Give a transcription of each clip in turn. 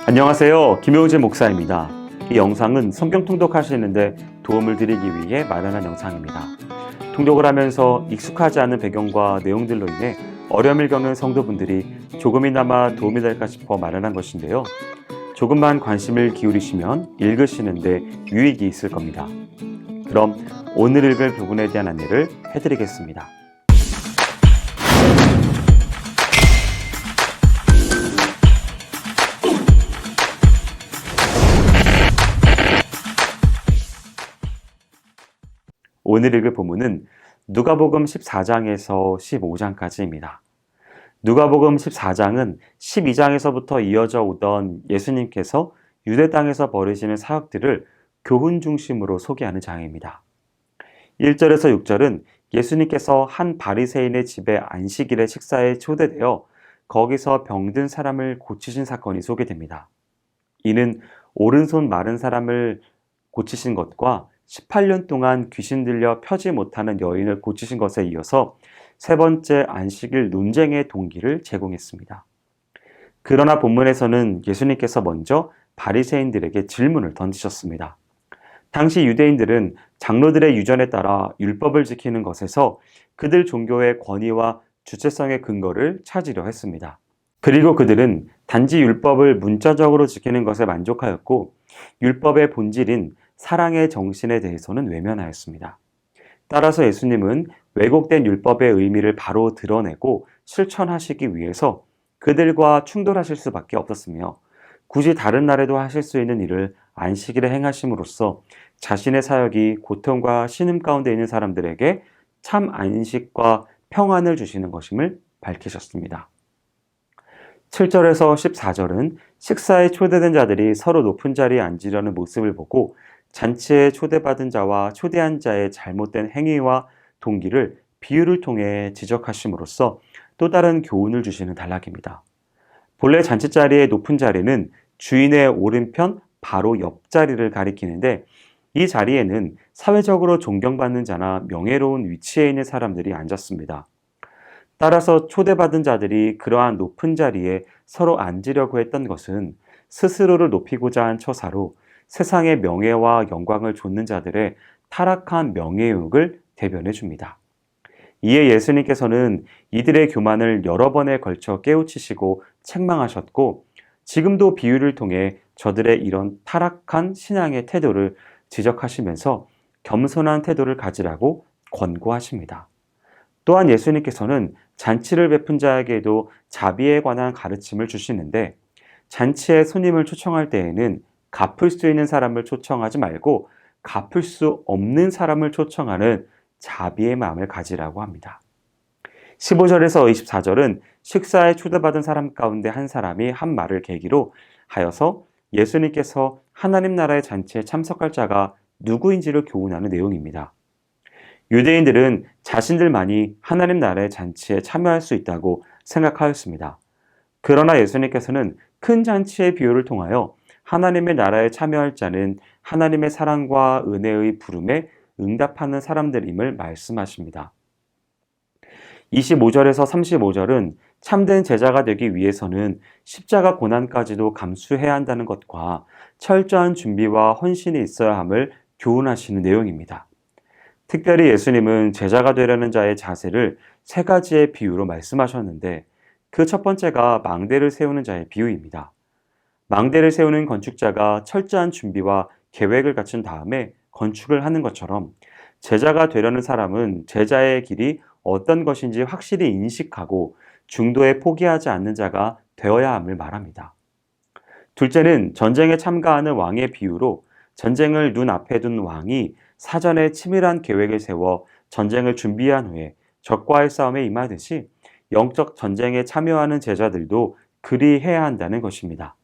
안녕하세요. 김효재 목사입니다. 이 영상은 성경 통독하시는데 도움을 드리기 위해 마련한 영상입니다. 통독을 하면서 익숙하지 않은 배경과 내용들로 인해 어려움을 겪는 성도분들이 조금이나마 도움이 될까 싶어 마련한 것인데요. 조금만 관심을 기울이시면 읽으시는데 유익이 있을 겁니다. 그럼 오늘 읽을 부분에 대한 안내를 해드리겠습니다. 오늘 읽을 본문은 누가복음 14장에서 15장까지입니다. 누가복음 14장은 12장에서부터 이어져 오던 예수님께서 유대 땅에서 벌이시는 사역들을 교훈 중심으로 소개하는 장입니다. 1절에서 6절은 예수님께서 한 바리새인의 집에 안식일에 식사에 초대되어 거기서 병든 사람을 고치신 사건이 소개됩니다. 이는 오른손 마른 사람을 고치신 것과 18년 동안 귀신 들려 펴지 못하는 여인을 고치신 것에 이어서 세 번째 안식일 논쟁의 동기를 제공했습니다. 그러나 본문에서는 예수님께서 먼저 바리새인들에게 질문을 던지셨습니다. 당시 유대인들은 장로들의 유전에 따라 율법을 지키는 것에서 그들 종교의 권위와 주체성의 근거를 찾으려 했습니다. 그리고 그들은 단지 율법을 문자적으로 지키는 것에 만족하였고 율법의 본질인 사랑의 정신에 대해서는 외면하였습니다. 따라서 예수님은 왜곡된 율법의 의미를 바로 드러내고 실천하시기 위해서 그들과 충돌하실 수밖에 없었으며 굳이 다른 날에도 하실 수 있는 일을 안식일에 행하심으로써 자신의 사역이 고통과 신음 가운데 있는 사람들에게 참 안식과 평안을 주시는 것임을 밝히셨습니다. 7절에서 14절은 식사에 초대된 자들이 서로 높은 자리에 앉으려는 모습을 보고 잔치에 초대받은 자와 초대한 자의 잘못된 행위와 동기를 비유를 통해 지적하심으로써 또 다른 교훈을 주시는 단락입니다. 본래 잔치 자리의 높은 자리는 주인의 오른편 바로 옆자리를 가리키는데 이 자리에는 사회적으로 존경받는 자나 명예로운 위치에 있는 사람들이 앉았습니다. 따라서 초대받은 자들이 그러한 높은 자리에 서로 앉으려고 했던 것은 스스로를 높이고자 한 처사로 세상의 명예와 영광을 좇는 자들의 타락한 명예욕을 대변해 줍니다. 이에 예수님께서는 이들의 교만을 여러 번에 걸쳐 깨우치시고 책망하셨고 지금도 비유를 통해 저들의 이런 타락한 신앙의 태도를 지적하시면서 겸손한 태도를 가지라고 권고하십니다. 또한 예수님께서는 잔치를 베푼 자에게도 자비에 관한 가르침을 주시는데 잔치에 손님을 초청할 때에는 갚을 수 있는 사람을 초청하지 말고 갚을 수 없는 사람을 초청하는 자비의 마음을 가지라고 합니다. 15절에서 24절은 식사에 초대받은 사람 가운데 한 사람이 한 말을 계기로 하여서 예수님께서 하나님 나라의 잔치에 참석할 자가 누구인지를 교훈하는 내용입니다. 유대인들은 자신들만이 하나님 나라의 잔치에 참여할 수 있다고 생각하였습니다. 그러나 예수님께서는 큰 잔치의 비유를 통하여 하나님의 나라에 참여할 자는 하나님의 사랑과 은혜의 부름에 응답하는 사람들임을 말씀하십니다. 25절에서 35절은 참된 제자가 되기 위해서는 십자가 고난까지도 감수해야 한다는 것과 철저한 준비와 헌신이 있어야 함을 교훈하시는 내용입니다. 특별히 예수님은 제자가 되려는 자의 자세를 세 가지의 비유로 말씀하셨는데 그 첫 번째가 망대를 세우는 자의 비유입니다. 망대를 세우는 건축자가 철저한 준비와 계획을 갖춘 다음에 건축을 하는 것처럼 제자가 되려는 사람은 제자의 길이 어떤 것인지 확실히 인식하고 중도에 포기하지 않는 자가 되어야 함을 말합니다. 둘째는 전쟁에 참가하는 왕의 비유로 전쟁을 눈앞에 둔 왕이 사전에 치밀한 계획을 세워 전쟁을 준비한 후에 적과의 싸움에 임하듯이 영적 전쟁에 참여하는 제자들도 그리 해야 한다는 것입니다.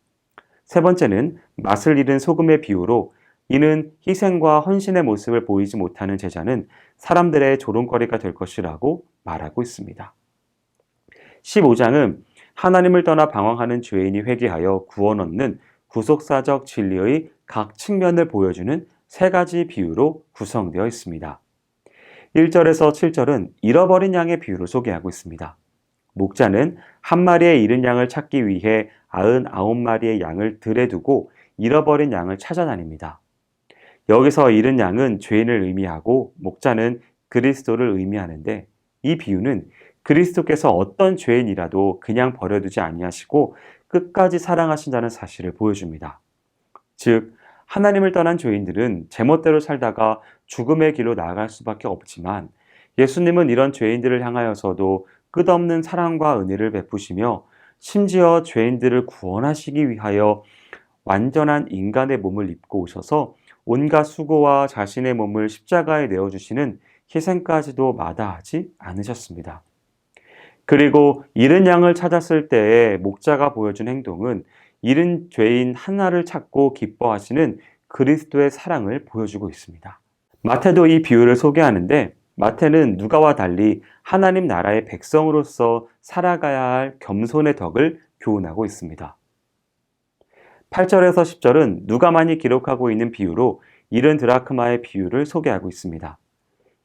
세 번째는 맛을 잃은 소금의 비유로 이는 희생과 헌신의 모습을 보이지 못하는 제자는 사람들의 조롱거리가 될 것이라고 말하고 있습니다. 15장은 하나님을 떠나 방황하는 죄인이 회개하여 구원 얻는 구속사적 진리의 각 측면을 보여주는 세 가지 비유로 구성되어 있습니다. 1절에서 7절은 잃어버린 양의 비유를 소개하고 있습니다. 목자는 한 마리의 잃은 양을 찾기 위해 99마리의 양을 들에 두고 잃어버린 양을 찾아다닙니다. 여기서 잃은 양은 죄인을 의미하고 목자는 그리스도를 의미하는데, 이 비유는 그리스도께서 어떤 죄인이라도 그냥 버려두지 아니하시고 끝까지 사랑하신다는 사실을 보여줍니다. 즉, 하나님을 떠난 죄인들은 제멋대로 살다가 죽음의 길로 나아갈 수밖에 없지만, 예수님은 이런 죄인들을 향하여서도 끝없는 사랑과 은혜를 베푸시며 심지어 죄인들을 구원하시기 위하여 완전한 인간의 몸을 입고 오셔서 온갖 수고와 자신의 몸을 십자가에 내어주시는 희생까지도 마다하지 않으셨습니다. 그리고 잃은 양을 찾았을 때에 목자가 보여준 행동은 잃은 죄인 하나를 찾고 기뻐하시는 그리스도의 사랑을 보여주고 있습니다. 마태도 이 비유를 소개하는데, 마태는 누가와 달리 하나님 나라의 백성으로서 살아가야 할 겸손의 덕을 교훈하고 있습니다. 8절에서 10절은 누가만이 기록하고 있는 비유로 잃은 드라크마의 비유를 소개하고 있습니다.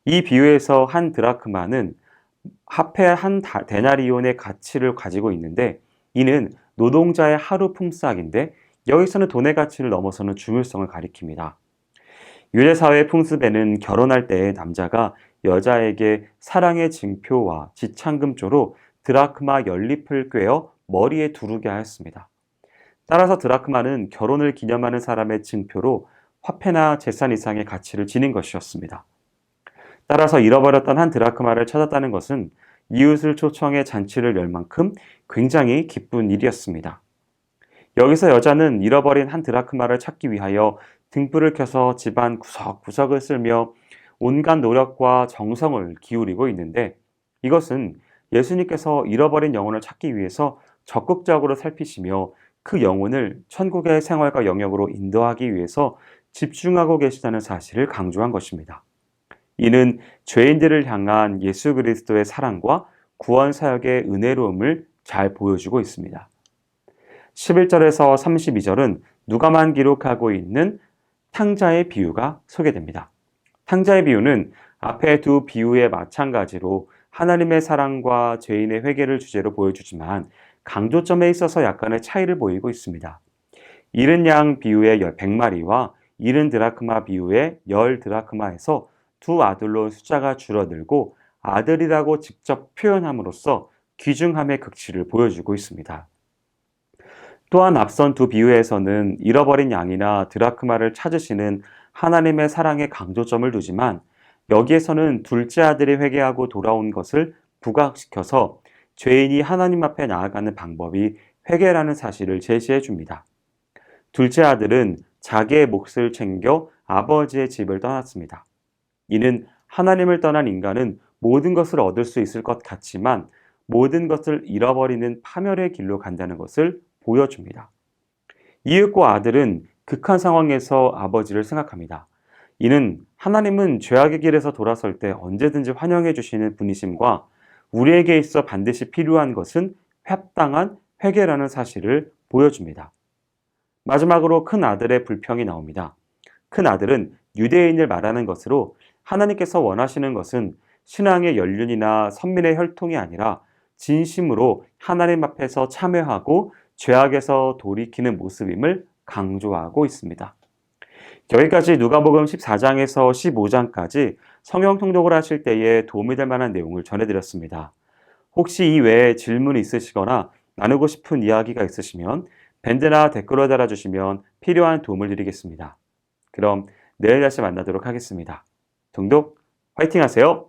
이 비유에서 한 드라크마는 합해 한 데나리온의 가치를 가지고 있는데, 이는 노동자의 하루 품삯인데 여기서는 돈의 가치를 넘어서는 중요성을 가리킵니다. 유대사회의 풍습에는 결혼할 때 남자가 여자에게 사랑의 증표와 지참금조로 드라크마 연립을 꿰어 머리에 두르게 하였습니다. 따라서 드라크마는 결혼을 기념하는 사람의 증표로 화폐나 재산 이상의 가치를 지닌 것이었습니다. 따라서 잃어버렸던 한 드라크마를 찾았다는 것은 이웃을 초청해 잔치를 열 만큼 굉장히 기쁜 일이었습니다. 여기서 여자는 잃어버린 한 드라크마를 찾기 위하여 등불을 켜서 집안 구석구석을 쓸며 온갖 노력과 정성을 기울이고 있는데, 이것은 예수님께서 잃어버린 영혼을 찾기 위해서 적극적으로 살피시며 그 영혼을 천국의 생활과 영역으로 인도하기 위해서 집중하고 계시다는 사실을 강조한 것입니다. 이는 죄인들을 향한 예수 그리스도의 사랑과 구원 사역의 은혜로움을 잘 보여주고 있습니다. 11절에서 32절은 누가만 기록하고 있는 탕자의 비유가 소개됩니다. 탕자의 비유는 앞에 두 비유의 마찬가지로 하나님의 사랑과 죄인의 회개를 주제로 보여주지만 강조점에 있어서 약간의 차이를 보이고 있습니다. 잃은 양 비유의 100마리와 잃은 드라크마 비유의 10드라크마에서 두 아들로 숫자가 줄어들고 아들이라고 직접 표현함으로써 귀중함의 극치를 보여주고 있습니다. 또한 앞선 두 비유에서는 잃어버린 양이나 드라크마를 찾으시는 하나님의 사랑에 강조점을 두지만, 여기에서는 둘째 아들이 회개하고 돌아온 것을 부각시켜서 죄인이 하나님 앞에 나아가는 방법이 회개라는 사실을 제시해 줍니다. 둘째 아들은 자기의 몫을 챙겨 아버지의 집을 떠났습니다. 이는 하나님을 떠난 인간은 모든 것을 얻을 수 있을 것 같지만 모든 것을 잃어버리는 파멸의 길로 간다는 것을 보여줍니다. 이윽고 아들은 극한 상황에서 아버지를 생각합니다. 이는 하나님은 죄악의 길에서 돌아설 때 언제든지 환영해 주시는 분이심과 우리에게 있어 반드시 필요한 것은 합당한 회개라는 사실을 보여줍니다. 마지막으로 큰 아들의 불평이 나옵니다. 큰 아들은 유대인을 말하는 것으로 하나님께서 원하시는 것은 신앙의 연륜이나 선민의 혈통이 아니라 진심으로 하나님 앞에서 참회하고 죄악에서 돌이키는 모습임을 강조하고 있습니다. 여기까지 누가복음 14장에서 15장까지 성경 통독을 하실 때에 도움이 될 만한 내용을 전해드렸습니다. 혹시 이 외에 질문이 있으시거나 나누고 싶은 이야기가 있으시면 밴드나 댓글로 달아주시면 필요한 도움을 드리겠습니다. 그럼 내일 다시 만나도록 하겠습니다. 통독 화이팅 하세요!